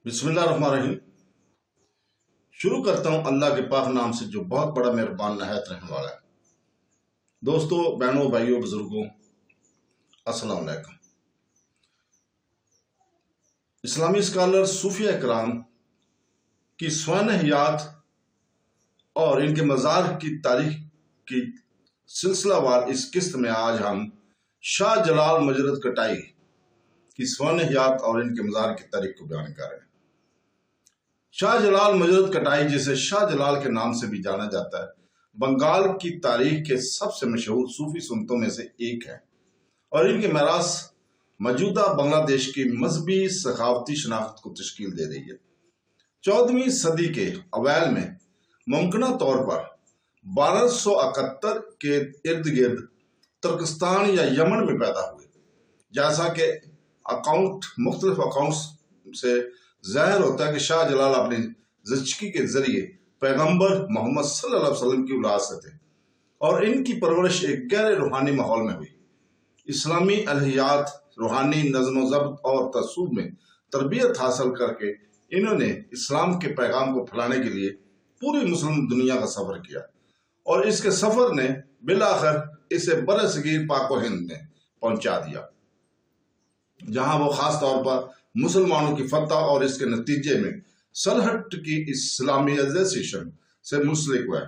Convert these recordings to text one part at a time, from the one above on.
بسم اللہ الرحمن الرحیم۔ شروع کرتا ہوں اللہ کے پاک نام سے جو بہت بڑا مہربان نہایت رحم والا ہے۔ دوستو، بہنوں، بھائیوں، بزرگوں، السلام علیکم۔ اسلامی اسکالر صوفیہ اکرام کی سوانح حیات اور ان کے مزار کی تاریخ کی سلسلہ وار اس قسط میں آج ہم شاہ جلال مجرد کٹائی کی سوانح حیات اور ان کے مزار کی تاریخ کو بیان کر رہے ہیں۔ شاہ جلال مجرد کٹائی، جسے شاہ جلال کے نام سے بھی جانا جاتا ہے، بنگال کی تاریخ کے سب سے مشہور صوفی سنتوں میں سے ایک ہے اور ان کی میراث موجودہ بنگلہ دیش کی مذہبی ثقافتی شناخت کو تشکیل دے رہی ہے۔ 14ویں صدی کے اوائل میں ممکنہ طور پر 1271 کے ارد گرد ترکستان یا یمن میں پیدا ہوئے، جیسا کہ مختلف اکاؤنٹس سے ظاہر ہوتا ہے کہ شاہ جلال اپنی زچگی کے ذریعے پیغمبر محمد صلی اللہ علیہ وسلم کی اولاد سے تھے اور ان کی پرورش ایک گہرے روحانی ماحول میں ہوئی۔ اسلامی الہیات، روحانی نظم و ضبط اور تصوف میں تربیت حاصل کر کے انہوں نے اسلام کے پیغام کو پھیلانے کے لیے پوری مسلم دنیا کا سفر کیا اور اس کے سفر نے بالآخر اسے برصغیر پاک و ہند میں پہنچا دیا، جہاں وہ خاص طور پر مسلمانوں کی فتح اور اس کے نتیجے میں سلہٹ کی اسلامیزیشن سے منسلک ہوا ہے،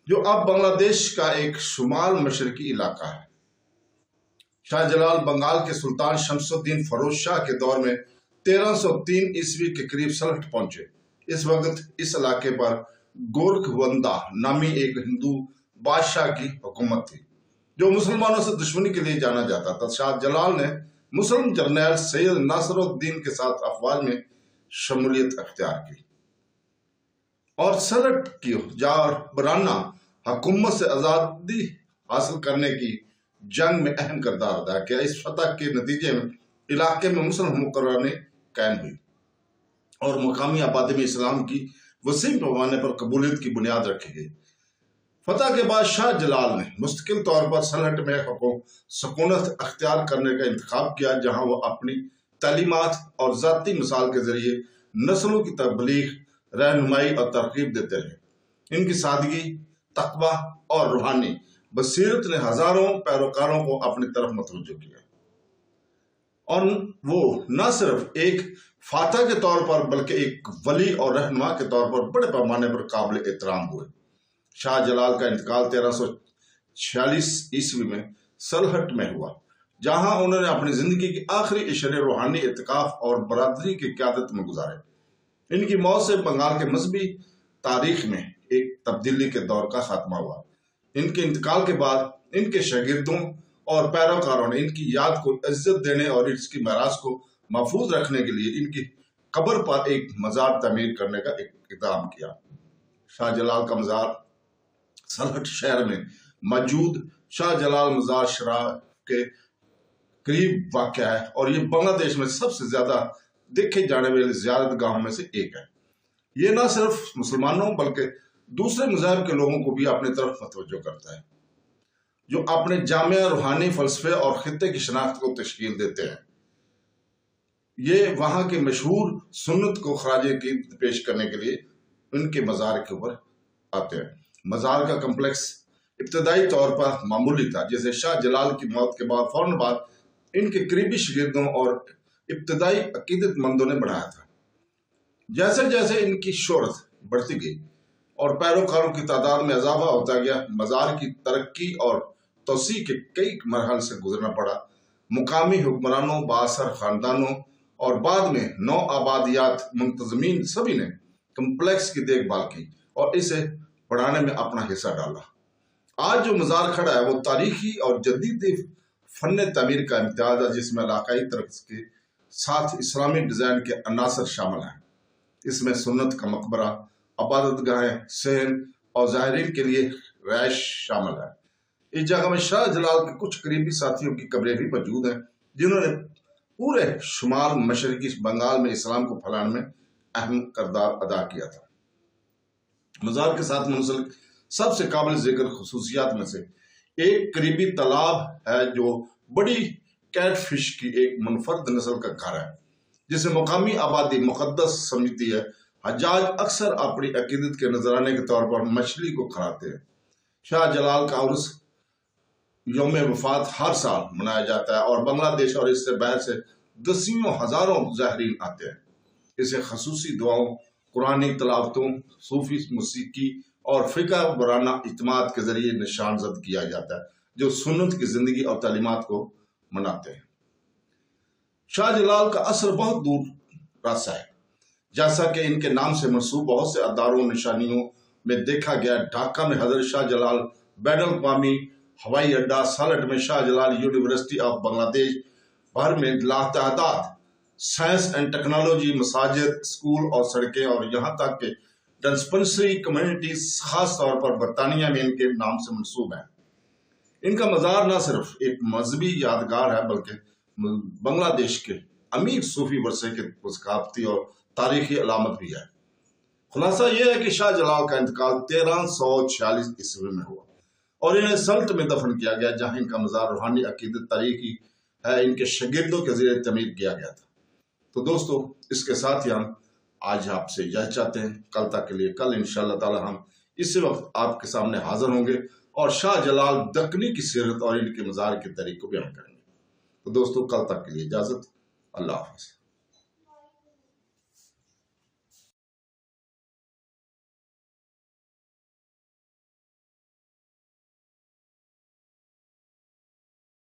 جو اب بنگلہ دیش کا ایک شمال مشرقی علاقہ ہے۔ شاہ جلال بنگال کے سلطان شمس الدین فیروز شاہ کے دور میں 1303 عیسوی کے قریب سلہٹ پہنچے۔ اس وقت اس علاقے پر گورکھوندا نامی ایک ہندو بادشاہ کی حکومت تھی، جو مسلمانوں سے دشمنی کے لیے جانا جاتا تھا۔ شاہ جلال نے مسلم جرنیل سید ناصر الدین کے ساتھ افواج میں شمولیت اختیار کی اور سلہٹ کی جاربرانہ حکومت سے آزادی حاصل کرنے کی جنگ میں اہم کردار ادا کیا۔ اس فتح کے نتیجے میں علاقے میں مسلم حکمرانی قائم ہوئی اور مقامی آبادی میں اسلام کی وسیع پیمانے پر قبولیت کی بنیاد رکھی گئی۔ فتح کے بعد شاہ جلال نے مستقل طور پر سلہٹ میں سکونت اختیار کرنے کا انتخاب کیا، جہاں وہ اپنی تعلیمات اور ذاتی مثال کے ذریعے نسلوں کی تبلیغ، رہنمائی اور ترغیب دیتے رہے۔ ان کی سادگی، تقویٰ اور روحانی بصیرت نے ہزاروں پیروکاروں کو اپنی طرف متوجہ کیا اور وہ نہ صرف ایک فاتح کے طور پر بلکہ ایک ولی اور رہنما کے طور پر بڑے پیمانے پر قابل احترام ہوئے۔ شاہ جلال کا انتقال 1346 عیسوی میں سلہٹ میں ہوا، جہاں انہوں نے اپنی زندگی کی آخری عشرے روحانی اعتکاف اور برادری کی قیادت میں گزارے۔ ان کی موت سے بنگال کے مذہبی تاریخ میں ایک تبدیلی کے دور کا خاتمہ ہوا۔ ان کے انتقال کے بعد ان کے شاگردوں اور پیروکاروں نے ان کی یاد کو عزت دینے اور اس کی میراث کو محفوظ رکھنے کے لیے ان کی قبر پر ایک مزار تعمیر کرنے کا اقدام کیا۔ شاہ جلال کا مزار سلہٹ شہر میں موجود شاہ جلال مزار شریف کے قریب واقع ہے اور یہ بنگلہ دیش میں سب سے زیادہ دیکھے جانے والی زیارت گاہوں میں سے ایک ہے۔ یہ نہ صرف مسلمانوں بلکہ دوسرے مذاہب کے لوگوں کو بھی اپنی طرف متوجہ کرتا ہے، جو اپنے جامع روحانی فلسفے اور خطے کی شناخت کو تشکیل دیتے ہیں۔ یہ وہاں کے مشہور سنت کو خراج عقیدت پیش کرنے کے لیے ان کے مزار کے اوپر آتے ہیں۔ مزار کا کمپلیکس ابتدائی طور پر معمولی تھا، جسے شاہ جلال کی موت کے بعد فوراً بعد ان کے قریبی شاگردوں اور ابتدائی عقیدت مندوں نے بڑھایا تھا۔ جیسے جیسے ان کی شہرت بڑھتی گئی اور پیروکاروں کی تعداد میں اضافہ ہوتا گیا، مزار کی ترقی اور توسیع کے کئی مراحل سے گزرنا پڑا۔ مقامی حکمرانوں، بااثر خاندانوں اور بعد میں نو آبادیات منتظمین سبھی نے کمپلیکس کی دیکھ بھال کی اور اسے بڑھانے میں اپنا حصہ ڈالا۔ آج جو مزار کھڑا ہے وہ تاریخی اور جدید فن تعمیر کا امتیاز ہے، جس میں علاقائی طرز کے ساتھ اسلامی ڈیزائن کے عناصر شامل ہیں۔ اس میں سنت کا مقبرہ، عبادت گاہیں، صحن اور زائرین کے لیے رہائش شامل ہے۔ اس جگہ میں شاہ جلال کے کچھ قریبی ساتھیوں کی قبریں بھی موجود ہیں، جنہوں نے پورے شمال مشرقی بنگال میں اسلام کو پھیلانے میں اہم کردار ادا کیا تھا۔ مزار کے ساتھ منسلک سب سے قابل ذکر خصوصیات میں سے ایک قریبی تالاب ہے، جو بڑی کیٹ فش کی ایک منفرد نسل کا گھر ہے، جسے مقامی آبادی مقدس سمجھتی ہے، حجاج اکثر اپنی عقیدت کے نذرانے کے طور پر مچھلی کو کھلاتے ہیں۔ شاہ جلال کا عرس یوم وفات ہر سال منایا جاتا ہے اور بنگلہ دیش اور اس سے باہر سے دسیوں ہزاروں زائرین آتے ہیں۔ اسے خصوصی دعاؤں، قرآنی تلاوتوں، صوفی موسیقی اور فقہ وارانہ اجتماعات کے ذریعے نشان زد کیا جاتا ہے جو سنت کی زندگی اور تعلیمات کو مناتے ہیں۔ شاہ جلال کا اثر بہت دور راسا ہے، جیسا کہ ان کے نام سے منسوب بہت سے اداروں نشانیوں میں دیکھا گیا۔ ڈھاکہ میں حضرت شاہ جلال بین الاقوامی ہوائی اڈہ، سالٹ میں شاہ جلال یونیورسٹی آف بنگلہ دیش، بھر میں لاتعداد سائنس اینڈ ٹیکنالوجی، مساجد، اسکول اور سڑکیں، اور یہاں تک کہ ڈسپنسری کمیونٹیز خاص طور پر برطانیہ میں ان کے نام سے منسوب ہیں۔ ان کا مزار نہ صرف ایک مذہبی یادگار ہے بلکہ بنگلہ دیش کے امیر صوفی ورثے کے ثقافتی اور تاریخی علامت بھی ہے۔ خلاصہ یہ ہے کہ شاہ جلال کا انتقال 1346 عیسوی میں ہوا اور انہیں سلط میں دفن کیا گیا، جہاں ان کا مزار روحانی عقیدت تاریخی ہے ان کے شاگردوں کے ذریعے تعمیر کیا گیا تھا۔ تو دوستو، اس کے ساتھ ہی ہم آج آپ سے اجازت چاہتے ہیں۔ کل تک کے لیے، کل انشاءاللہ تعالی ہم اسی وقت آپ کے سامنے حاضر ہوں گے اور شاہ جلال دکنی کی سیرت اور ان کے مزار کے طریق کو بیان کریں گے۔ تو دوستو، کل تک کے لیے اجازت، اللہ حافظ۔